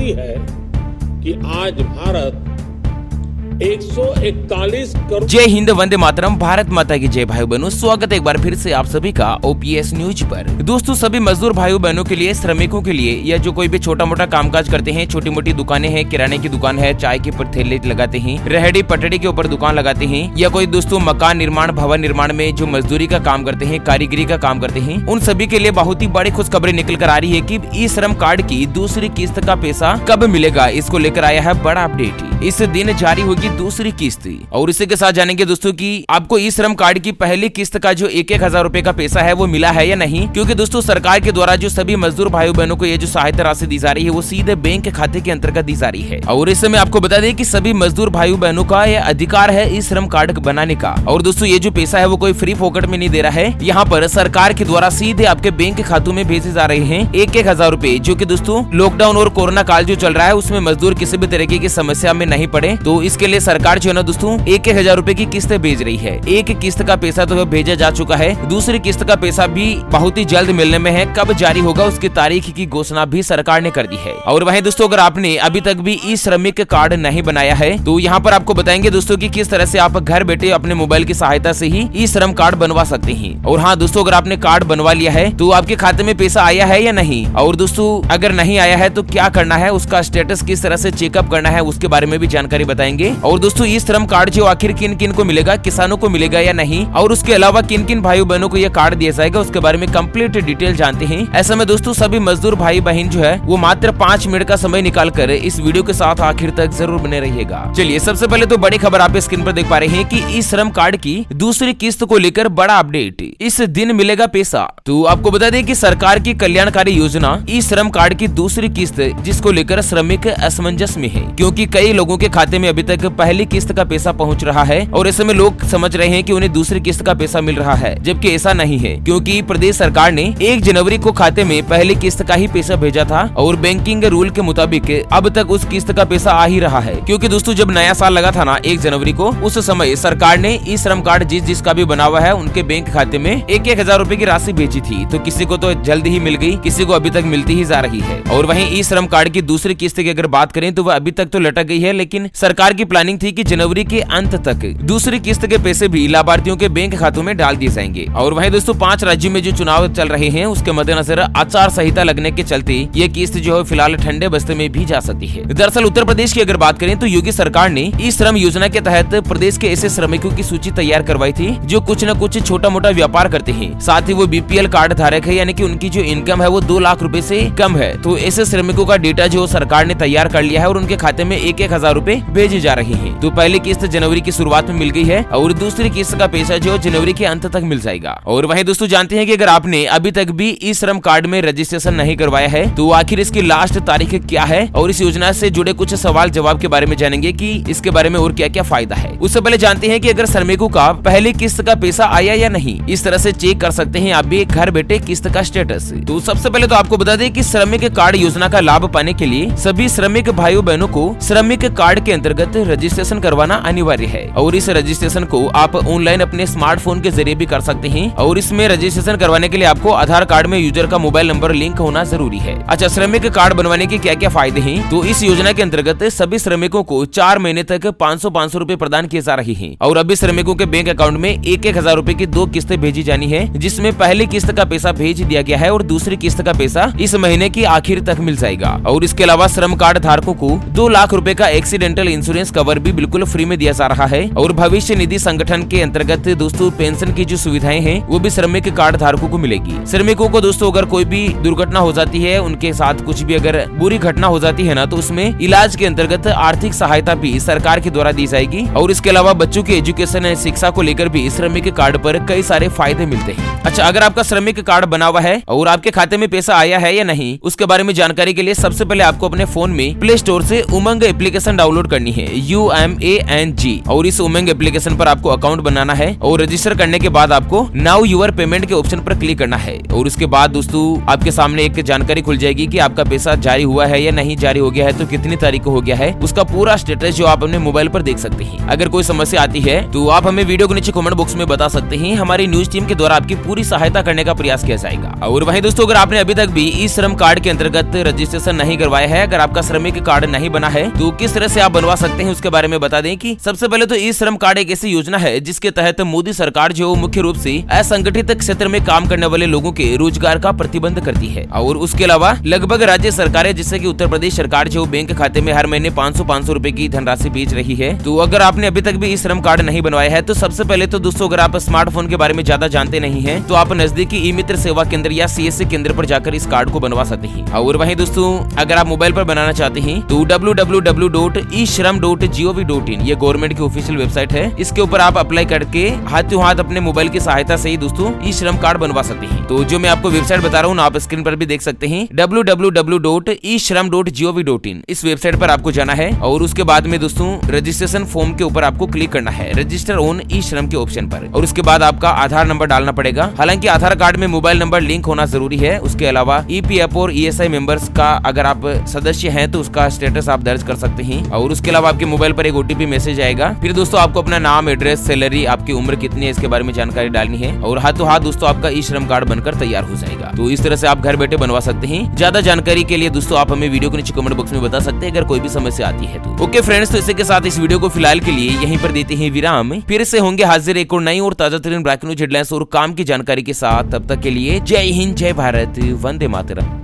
खुशी है कि आज भारत 141 करोड़। जय हिंद, वंदे मातरम, भारत माता की जय। भाई बहनों, स्वागत है एक बार फिर से आप सभी का ओपीएस न्यूज पर। दोस्तों, सभी मजदूर भाइयों बहनों के लिए, श्रमिकों के लिए, या जो कोई भी छोटा मोटा कामकाज करते हैं, छोटी मोटी दुकानें हैं, किराने की दुकान है, चाय के ठेले लगाते हैं, रेहड़ी पटड़ी के ऊपर दुकान लगाते हैं, या कोई दोस्तों मकान निर्माण, भवन निर्माण में जो मजदूरी का काम करते हैं, कारीगरी का काम करते हैं, उन सभी के लिए बहुत ही बड़ी खुशखबरी निकल कर आ रही है कि ई श्रम कार्ड की दूसरी किस्त का पैसा कब मिलेगा। इसको लेकर आया है बड़ा अपडेट। इस दिन जारी होगी दूसरी किस्त, और इसी के साथ जानेंगे दोस्तों कि आपको ई श्रम कार्ड की पहली किस्त का जो 1,000 रुपए का पैसा है वो मिला है या नहीं। क्योंकि दोस्तों सरकार के द्वारा जो सभी मजदूर भाइयों बहनों को ये जो सहायता राशि दी जा रही है वो सीधे बैंक खाते के अंतर्गत दी जा रही है। और इस समय आपको बता दें कि सभी मजदूर भाइयों बहनों का यह अधिकार है ई श्रम कार्ड बनाने का। और दोस्तों ये जो पैसा है वो कोई फ्री फोकट में नहीं दे रहा है, यहाँ पर सरकार के द्वारा सीधे आपके बैंक खातों में भेजे जा रहे हैं 1,000 रुपए, जो की दोस्तों लॉकडाउन और कोरोना काल जो चल रहा है उसमें मजदूर किसी भी तरीके की समस्या में नहीं पड़े, तो इसके लिए सरकार जो है ना दोस्तों 1,000 रुपए की किस्त भेज रही है। एक किस्त का पैसा तो भेजा जा चुका है, दूसरी किस्त का पैसा भी बहुत ही जल्द मिलने में है। कब जारी होगा उसकी तारीख की घोषणा भी सरकार ने कर दी है। और वहीं दोस्तों अगर आपने अभी तक भी ई श्रमिक कार्ड नहीं बनाया है तो यहाँ पर आपको बताएंगे दोस्तों कि किस तरह से आप घर बैठे अपने मोबाइल की सहायता से ही ई श्रम कार्ड बनवा सकते हैं। और हाँ दोस्तों, अगर आपने कार्ड बनवा लिया है तो आपके खाते में पैसा आया है या नहीं, और दोस्तों अगर नहीं आया है तो क्या करना है, उसका स्टेटस किस तरह से चेकअप करना है, उसके बारे में भी जानकारी बताएंगे। और दोस्तों ई श्रम कार्ड जो आखिर किन किन को मिलेगा, किसानों को मिलेगा या नहीं, और उसके अलावा किन किन भाई बहनों को यह कार्ड दिया जाएगा, उसके बारे में कंप्लीट डिटेल जानते हैं। ऐसे में दोस्तों सभी मजदूर भाई बहन जो है वो मात्र 5 मिनट का समय निकाल कर इस वीडियो के साथ आखिर तक जरूर बने रहिएगा। चलिए सबसे पहले तो बड़ी खबर आप स्क्रीन पर देख पा रहे हैं कि ई श्रम कार्ड की दूसरी किस्त को लेकर बड़ा अपडेट। इस दिन मिलेगा पैसा। तो आपको बता दें कि सरकार की कल्याणकारी योजना ई श्रम कार्ड की दूसरी किस्त, जिसको लेकर श्रमिक असमंजस में है, क्योंकि कई लोगों के खाते में अभी तक पहली किस्त का पैसा पहुंच रहा है और ऐसे में लोग समझ रहे हैं कि उन्हें दूसरी किस्त का पैसा मिल रहा है, जबकि ऐसा नहीं है। क्योंकि प्रदेश सरकार ने 1 जनवरी को खाते में पहली किस्त का ही पैसा भेजा था और बैंकिंग रूल के मुताबिक अब तक उस किस्त का पैसा आ ही रहा है। क्योंकि दोस्तों जब नया साल लगा था ना 1 जनवरी को, उस समय सरकार ने ई श्रम कार्ड जिसका भी बना हुआ है उनके बैंक खाते में 1,000 रुपए की राशि भेजी थी। तो किसी को तो जल्द ही मिल गई, किसी को अभी तक मिलती ही जा रही है। और वहीं ई श्रम कार्ड की दूसरी किस्त की अगर बात करें तो वह अभी तक तो लटक गई है, लेकिन सरकार की प्लानिंग थी कि जनवरी के अंत तक दूसरी किस्त के पैसे भी लाभार्थियों के बैंक खातों में डाल दिए जाएंगे। और वहीं दोस्तों 5 राज्यों में जो चुनाव चल रहे हैं उसके मद्देनजर आचार संहिता लगने के चलते ये किस्त जो है फिलहाल ठंडे बस्ते में भी जा सकती है। दरअसल उत्तर प्रदेश की अगर बात करें तो योगी सरकार ने ई श्रम योजना के तहत प्रदेश के ऐसे श्रमिकों की सूची तैयार करवाई थी जो कुछ न कुछ छोटा मोटा व्यापार करते हैं, साथ ही वो बीपीएल कार्ड धारक है, यानी कि उनकी जो इनकम है वो 2 लाख रुपए से कम है। तो ऐसे श्रमिकों का डेटा जो सरकार ने तैयार कर लिया है और उनके खाते में 1,000 रुपए भेजे जा रहे हैं। तो पहली किस्त जनवरी की शुरुआत में मिल गई है और दूसरी किस्त का पैसा जो जनवरी के अंत तक मिल जाएगा। और वहीं दोस्तों जानते हैं कि अगर आपने अभी तक भी ई श्रम कार्ड में रजिस्ट्रेशन नहीं करवाया है तो आखिर इसकी लास्ट तारीख क्या है, और इस योजना से जुड़े कुछ सवाल जवाब के बारे में जानेंगे कि इसके बारे में और क्या क्या फायदा है। उससे पहले जानते हैं कि अगर श्रमिकों का पहली किस्त का पैसा आया या नहीं, इस तरह से चेक कर सकते हैं आप भी घर बैठे किस्त का स्टेटस। तो सबसे पहले तो आपको बता दें कि श्रमिक कार्ड योजना का लाभ पाने के लिए सभी श्रमिक भाइयों बहनों को श्रमिक कार्ड के अंतर्गत रजिस्ट्रेशन करवाना अनिवार्य है। और इस रजिस्ट्रेशन को आप ऑनलाइन अपने स्मार्टफोन के जरिए भी कर सकते हैं। और इसमें रजिस्ट्रेशन करवाने के लिए आपको आधार कार्ड में यूजर का मोबाइल नंबर लिंक होना जरूरी है। अच्छा, श्रमिक कार्ड बनवाने के क्या क्या फायदे हैं? तो इस योजना के अंतर्गत सभी श्रमिकों को 4 महीने तक 500 रुपए प्रदान किए जा रहे हैं। और अभी श्रमिकों के बैंक अकाउंट में 1,000 रुपए की 2 किस्तें भेजी जानी है, जिसमें पहली किस्त का पैसा भेज दिया गया है और दूसरी किस्त का पैसा इस महीने की आखिर तक मिल जाएगा। और इसके अलावा श्रम कार्ड धारकों को 2 लाख रुपए का एक्सीडेंटल इंश्योरेंस कवर भी बिल्कुल फ्री में दिया जा रहा है। और भविष्य निधि संगठन के अंतर्गत दोस्तों पेंशन की जो सुविधाएं हैं वो भी श्रमिक कार्ड धारकों को मिलेगी। श्रमिकों को दोस्तों अगर कोई भी दुर्घटना हो जाती है, उनके साथ कुछ भी अगर बुरी घटना हो जाती है ना, तो उसमें इलाज के अंतर्गत आर्थिक सहायता भी सरकार के द्वारा दी जाएगी। और इसके अलावा बच्चों की एजुकेशन शिक्षा को लेकर भी श्रमिक कार्ड पर कई सारे फायदे मिलते हैं। अच्छा, अगर आपका श्रमिक कार्ड बना हुआ है और आपके खाते में पैसा आया है या नहीं, उसके बारे में जानकारी के लिए सबसे पहले आपको अपने फोन में प्ले स्टोर से उमंग एप्लीकेशन डाउनलोड करनी है। UMANG। और इस उमंग एप्लीकेशन पर आपको अकाउंट बनाना है और रजिस्टर करने के बाद आपको नाउ यूर पेमेंट के ऑप्शन पर क्लिक करना है। और उसके बाद दोस्तों आपके सामने एक जानकारी खुल जाएगी कि आपका पैसा जारी हुआ है या नहीं जारी हो गया है, तो कितनी तारीख को हो गया है, उसका पूरा स्टेटस जो आप अपने मोबाइल पर देख सकते हैं। अगर कोई समस्या आती है तो आप हमें वीडियो के नीचे कमेंट बॉक्स में बता सकते हैं। हमारी न्यूज टीम के द्वारा आपकी पूरी सहायता करने का प्रयास किया जाएगा। और वहीं दोस्तों अगर आपने अभी तक भी ई श्रम कार्ड के अंतर्गत रजिस्ट्रेशन नहीं करवाया है, अगर आपका श्रमिक कार्ड नहीं बना है, तो किस तरह से आप बनवा सकते हैं उसके बारे में बता दें कि सबसे पहले तो ई श्रम कार्ड एक ऐसी योजना है जिसके तहत मोदी सरकार जो मुख्य रूप से असंगठित क्षेत्र में काम करने वाले लोगों के रोजगार का प्रतिबंध करती है। और उसके अलावा लगभग राज्य सरकारें जैसे कि उत्तर प्रदेश सरकार जो बैंक खाते में हर महीने 500 रुपए की धनराशि भेज रही है। तो अगर आपने अभी तक भी ई श्रम कार्ड नहीं बनवाया है तो सबसे पहले तो दोस्तों अगर आप स्मार्टफोन के बारे में ज्यादा जानते नहीं है तो आप नजदीकी ई मित्र सेवा केंद्र या CSC केंद्र पर जाकर इस कार्ड को बनवा सकते हैं। और वहीं दोस्तों अगर आप मोबाइल पर बनाना चाहते हैं तो www.ishram.gov.in ये गवर्नमेंट की ऑफिशियल वेबसाइट है। इसके ऊपर आप अप्लाई करके हाथों हाथ अपने मोबाइल की सहायता से ही दोस्तों ई श्रम कार्ड बनवा सकते हैं। तो जो मैं आपको वेबसाइट बता रहा हूँ आप स्क्रीन पर भी देख सकते हैं www.ishram.gov.in इस वेबसाइट पर आपको जाना है और उसके बाद में दोस्तों रजिस्ट्रेशन फॉर्म के ऊपर आपको क्लिक करना है रजिस्टर ऑन ई श्रम के ऑप्शन पर। और उसके बाद आपका आधार नंबर डालना पड़ेगा। हालांकि आधार कार्ड में मोबाइल नंबर लिंक होना जरूरी है। उसके अलावा EPF और ESI मेंबर्स का अगर आप सदस्य हैं तो उसका स्टेटस आप दर्ज कर सकते हैं। और उसके अलावा आपके मोबाइल पर एक OTP मैसेज आएगा। फिर दोस्तों आपको अपना नाम, एड्रेस, सैलरी, आपकी उम्र कितनी है इसके बारे में जानकारी डालनी है और हाथों हाथ दोस्तों आपका ई श्रम कार्ड बनकर तैयार हो जाएगा। तो इस तरह से आप घर बैठे बनवा सकते हैं। ज्यादा जानकारी के लिए दोस्तों आप हमें वीडियो के नीचे कमेंट बॉक्स में बता सकते हैं अगर कोई भी समस्या आती है तो। ओके फ्रेंड्स, तो इसी के साथ इस वीडियो को फिलहाल के लिए यहीं पर देते हैं विराम। फिर से होंगे हाजिर एक और नई और ताजा तरीन ब्रेकिंग न्यूज हेडलाइंस और काम की जानकारी के साथ। तब तक के लिए जय हिंद, जय भारत, वंदे मातरम।